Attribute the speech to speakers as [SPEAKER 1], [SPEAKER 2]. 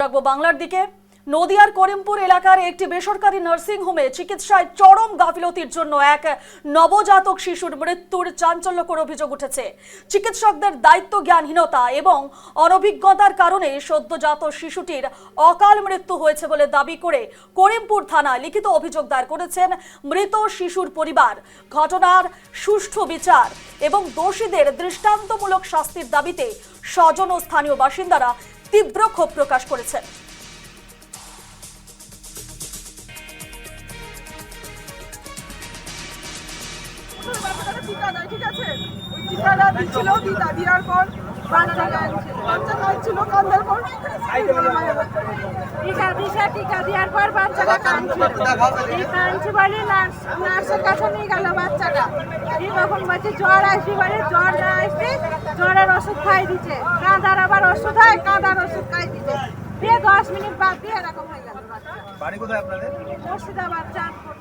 [SPEAKER 1] রাখবো বাংলার দিকে। নদিয়ার করিমপুর এলাকার একটি বেসরকারি নার্সিং হোমে চিকিৎসায় চরম গাফিলতির জন্য এক নবজাতক শিশুর মৃত্যুর চাঞ্চল্যকর অভিযোগ উঠেছে। চিকিৎসকদের দায়িত্ব জ্ঞানহীনতা এবং অনভিজ্ঞতার কারণে সদ্যজাত শিশুটির অকাল মৃত্যু হয়েছে বলে দাবি করে করিমপুর থানায় লিখিত অভিযোগ দায়ের করেছেন মৃত শিশুর পরিবার। ঘটনার সুষ্ঠু বিচার এবং দোষীদের দৃষ্টান্তমূলক শাস্তির দাবিতে স্বজন ও স্থানীয় বাসিন্দারা তীব্র ক্ষোভ প্রকাশ করেছেন।
[SPEAKER 2] ঠিক আছে, ওই টিকাটা দিচ্ছিল, দেওয়ার পর বাচ্চা কাঁদছিল, কান্দার পর টিকা দেওয়ার পর বাচ্চাটা কাঁদছে বলে নার্সের কাছে নিয়ে গেল বাচ্চাটা। তখন বলছে জ্বর আসবে বলে, জ্বর না আসবে জ্বরের ওষুধ খাই দিচ্ছে, কাঁদার আবার ওষুধ হয়, কাঁদার ওষুধ খাই দিচ্ছে, দিয়ে 10 মিনিট বাদ দিয়ে এরকম হয়ে গেল। বাচ্চা
[SPEAKER 3] বাড়ি কোথায় আপনাদের?
[SPEAKER 2] মুর্শিদাবাদ চাঁদপুর।